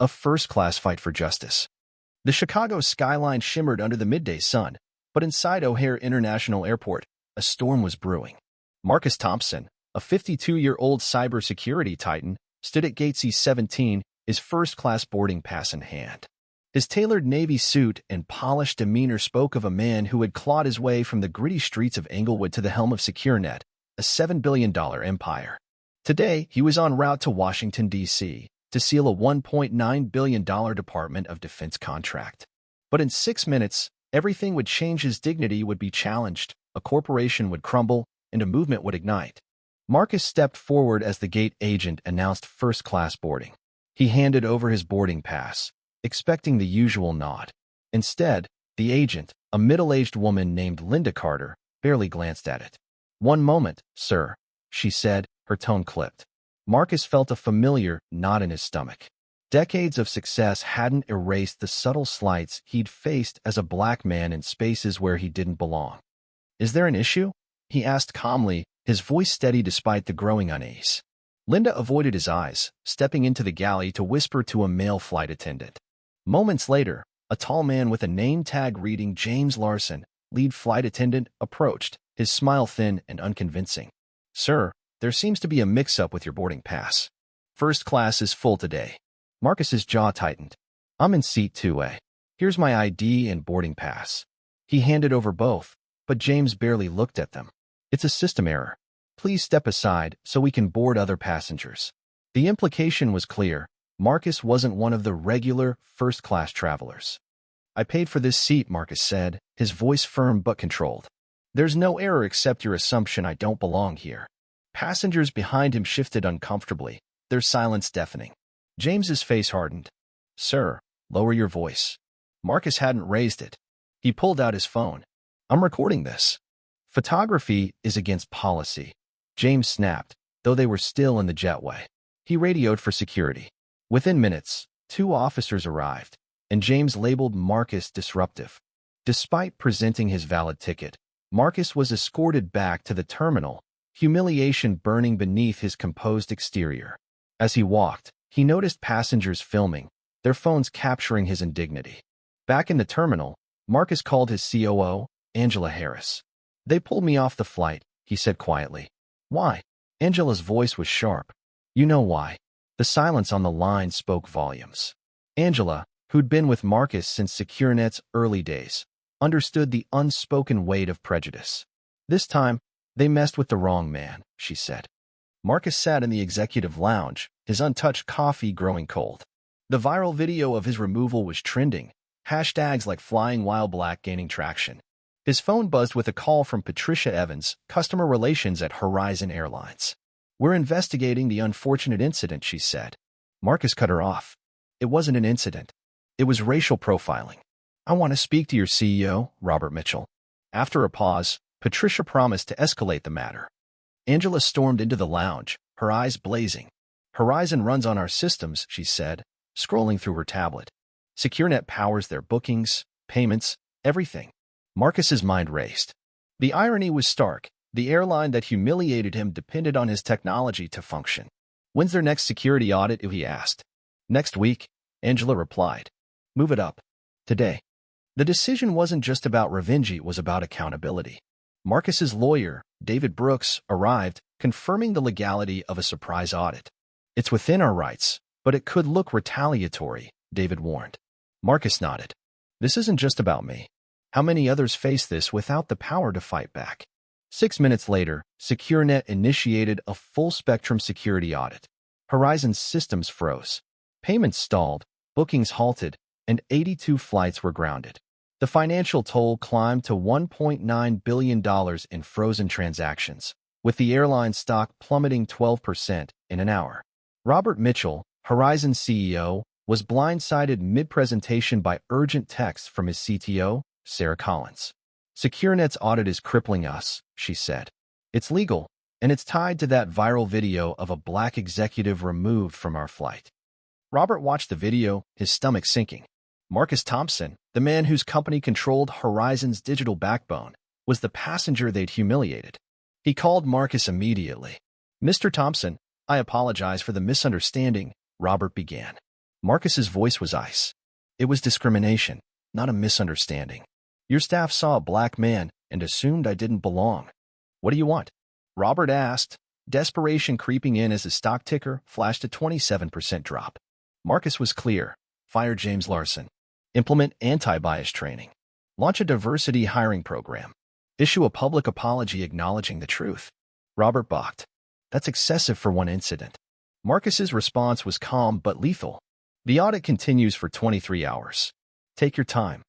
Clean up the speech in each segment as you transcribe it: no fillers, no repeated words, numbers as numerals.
A first-class fight for justice. The Chicago skyline shimmered under the midday sun, but inside O'Hare International Airport, a storm was brewing. Marcus Thompson, a 52-year-old cybersecurity titan, stood at gate C-17, his first-class boarding pass in hand. His tailored navy suit and polished demeanor spoke of a man who had clawed his way from the gritty streets of Englewood to the helm of SecureNet, a $7 billion empire. Today, he was en route to Washington, D.C., to seal a $1.9 billion Department of Defense contract. But in 6 minutes, everything would change. His dignity would be challenged, a corporation would crumble, and a movement would ignite. Marcus stepped forward as the gate agent announced first-class boarding. He handed over his boarding pass, expecting the usual nod. Instead, the agent, a middle-aged woman named Linda Carter, barely glanced at it. "One moment, sir," she said, her tone clipped. Marcus felt a familiar knot in his stomach. Decades of success hadn't erased the subtle slights he'd faced as a black man in spaces where he didn't belong. "Is there an issue?" he asked calmly, his voice steady despite the growing unease. Linda avoided his eyes, stepping into the galley to whisper to a male flight attendant. Moments later, a tall man with a name tag reading James Larson, lead flight attendant, approached, his smile thin and unconvincing. "Sir, there seems to be a mix-up with your boarding pass. First class is full today." Marcus's jaw tightened. "I'm in seat 2A. Here's my ID and boarding pass." He handed over both, but James barely looked at them. "It's a system error. Please step aside so we can board other passengers." The implication was clear. Marcus wasn't one of the regular first-class travelers. "I paid for this seat," Marcus said, his voice firm but controlled. "There's no error except your assumption I don't belong here." Passengers behind him shifted uncomfortably, their silence deafening. James's face hardened. "Sir, lower your voice." Marcus hadn't raised it. He pulled out his phone. "I'm recording this." "Photography is against policy," James snapped, though they were still in the jetway. He radioed for security. Within minutes, 2 officers arrived, and James labeled Marcus disruptive. Despite presenting his valid ticket, Marcus was escorted back to the terminal, humiliation burning beneath his composed exterior. As he walked, he noticed passengers filming, their phones capturing his indignity. Back in the terminal, Marcus called his COO, Angela Harris. "They pulled me off the flight," he said quietly. "Why?" Angela's voice was sharp. "You know why." The silence on the line spoke volumes. Angela, who'd been with Marcus since SecureNet's early days, understood the unspoken weight of prejudice. "This time, they messed with the wrong man," she said. Marcus sat in the executive lounge, his untouched coffee growing cold. The viral video of his removal was trending, hashtags like Flying While Black gaining traction. His phone buzzed with a call from Patricia Evans, customer relations at Horizon Airlines. "We're investigating the unfortunate incident," she said. Marcus cut her off. "It wasn't an incident. It was racial profiling. I want to speak to your CEO, Robert Mitchell." After a pause, Patricia promised to escalate the matter. Angela stormed into the lounge, her eyes blazing. "Horizon runs on our systems," she said, scrolling through her tablet. "SecureNet powers their bookings, payments, everything." Marcus's mind raced. The irony was stark. The airline that humiliated him depended on his technology to function. "When's their next security audit?" he asked. "Next week," Angela replied. "Move it up. Today." The decision wasn't just about revenge, it was about accountability. Marcus's lawyer, David Brooks, arrived, confirming the legality of a surprise audit. "It's within our rights, but it could look retaliatory," David warned. Marcus nodded. "This isn't just about me. How many others face this without the power to fight back?" 6 minutes later, SecureNet initiated a full-spectrum security audit. Horizon's systems froze. Payments stalled, bookings halted, and 82 flights were grounded. The financial toll climbed to $1.9 billion in frozen transactions, with the airline's stock plummeting 12% in an hour. Robert Mitchell, Horizon's CEO, was blindsided mid-presentation by urgent texts from his CTO, Sarah Collins. "SecureNet's audit is crippling us," she said. "It's legal, and it's tied to that viral video of a black executive removed from our flight." Robert watched the video, his stomach sinking. Marcus Thompson, the man whose company controlled Horizon's digital backbone, was the passenger they'd humiliated. He called Marcus immediately. "Mr. Thompson, I apologize for the misunderstanding," Robert began. Marcus's voice was ice. It was discrimination, not a misunderstanding. Your staff saw a black man and assumed I didn't belong. What do you want? Robert asked, desperation creeping in as his stock ticker flashed a 27% drop. Marcus was clear. Fire James Larson. Implement anti-bias training. Launch a diversity hiring program. Issue a public apology acknowledging the truth. Robert balked. That's excessive for one incident. Marcus's response was calm but lethal. The audit continues for 23 hours. Take your time.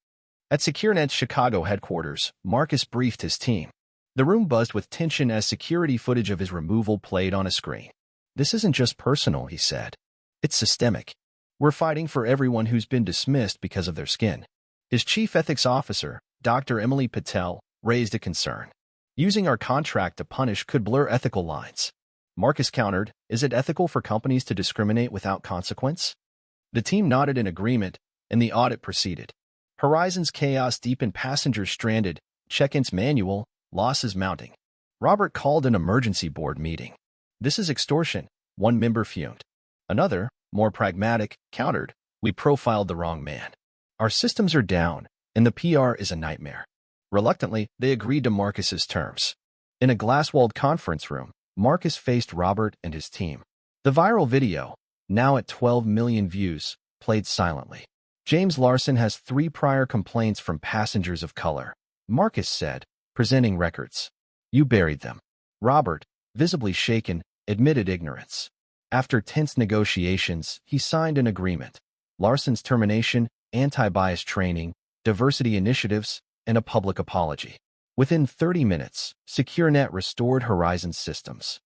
At SecureNet's Chicago headquarters, Marcus briefed his team. The room buzzed with tension as security footage of his removal played on a screen. This isn't just personal, he said. It's systemic. We're fighting for everyone who's been dismissed because of their skin. His chief ethics officer, Dr. Emily Patel, raised a concern. Using our contract to punish could blur ethical lines. Marcus countered, is it ethical for companies to discriminate without consequence? The team nodded in agreement, and the audit proceeded. Horizon's chaos deepened, passengers stranded, check-ins manual, losses mounting. Robert called an emergency board meeting. This is extortion, one member fumed. Another, more pragmatic, countered, we profiled the wrong man. Our systems are down, and the PR is a nightmare. Reluctantly, they agreed to Marcus's terms. In a glass-walled conference room, Marcus faced Robert and his team. The viral video, now at 12 million views, played silently. James Larson has 3 prior complaints from passengers of color, Marcus said, presenting records. You buried them. Robert, visibly shaken, admitted ignorance. After tense negotiations, he signed an agreement. Larson's termination, anti-bias training, diversity initiatives, and a public apology. Within 30 minutes, SecureNet restored Horizon's systems.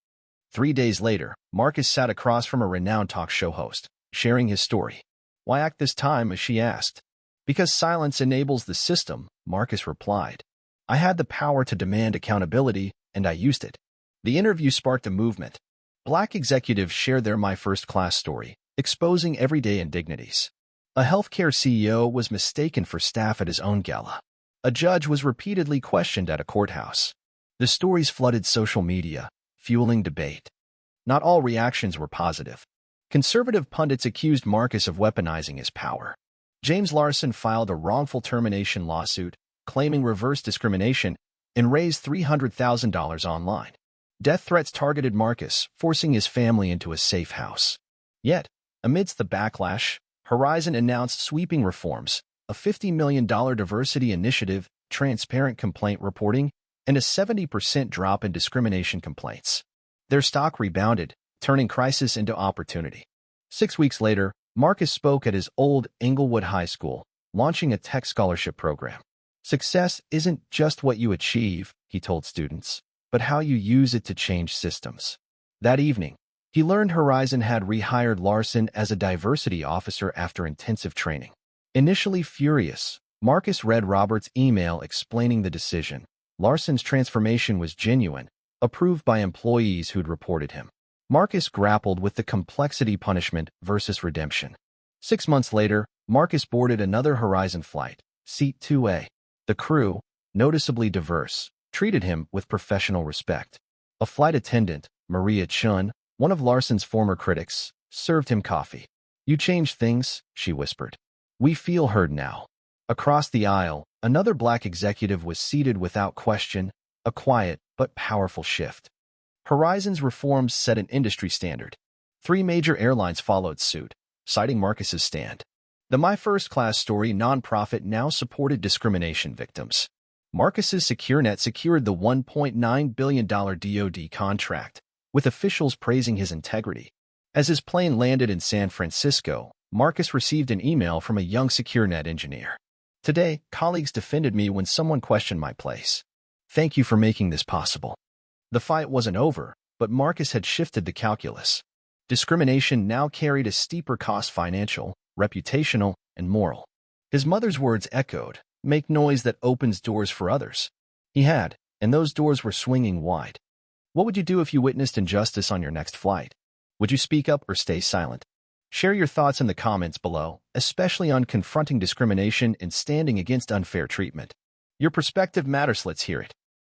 3 days later, Marcus sat across from a renowned talk show host, sharing his story. Why act this time, she asked. Because silence enables the system, Marcus replied. I had the power to demand accountability, and I used it. The interview sparked a movement. Black executives shared their My First Class story, exposing everyday indignities. A healthcare CEO was mistaken for staff at his own gala. A judge was repeatedly questioned at a courthouse. The stories flooded social media, fueling debate. Not all reactions were positive. Conservative pundits accused Marcus of weaponizing his power. James Larson filed a wrongful termination lawsuit, claiming reverse discrimination, and raised $300,000 online. Death threats targeted Marcus, forcing his family into a safe house. Yet, amidst the backlash, Horizon announced sweeping reforms, a $50 million diversity initiative, transparent complaint reporting, and a 70% drop in discrimination complaints. Their stock rebounded, turning crisis into opportunity. 6 weeks later, Marcus spoke at his old Englewood High School, launching a tech scholarship program. Success isn't just what you achieve, he told students, but how you use it to change systems. That evening, he learned Horizon had rehired Larson as a diversity officer after intensive training. Initially furious, Marcus read Robert's email explaining the decision. Larson's transformation was genuine, approved by employees who'd reported him. Marcus grappled with the complexity punishment versus redemption. 6 months later, Marcus boarded another Horizon flight, Seat 2A. The crew, noticeably diverse, treated him with professional respect. A flight attendant, Maria Chun, one of Larson's former critics, served him coffee. You changed things, she whispered. We feel heard now. Across the aisle, another black executive was seated without question, a quiet but powerful shift. Horizon's reforms set an industry standard. 3 major airlines followed suit, citing Marcus's stand. The My First Class story nonprofit now supported discrimination victims. Marcus's SecureNet secured the $1.9 billion DoD contract, with officials praising his integrity. As his plane landed in San Francisco, Marcus received an email from a young SecureNet engineer. Today, colleagues defended me when someone questioned my place. Thank you for making this possible. The fight wasn't over, but Marcus had shifted the calculus. Discrimination now carried a steeper cost: financial, reputational, and moral. His mother's words echoed, make noise that opens doors for others. He had, and those doors were swinging wide. What would you do if you witnessed injustice on your next flight? Would you speak up or stay silent? Share your thoughts in the comments below, especially on confronting discrimination and standing against unfair treatment. Your perspective matters. Let's hear it.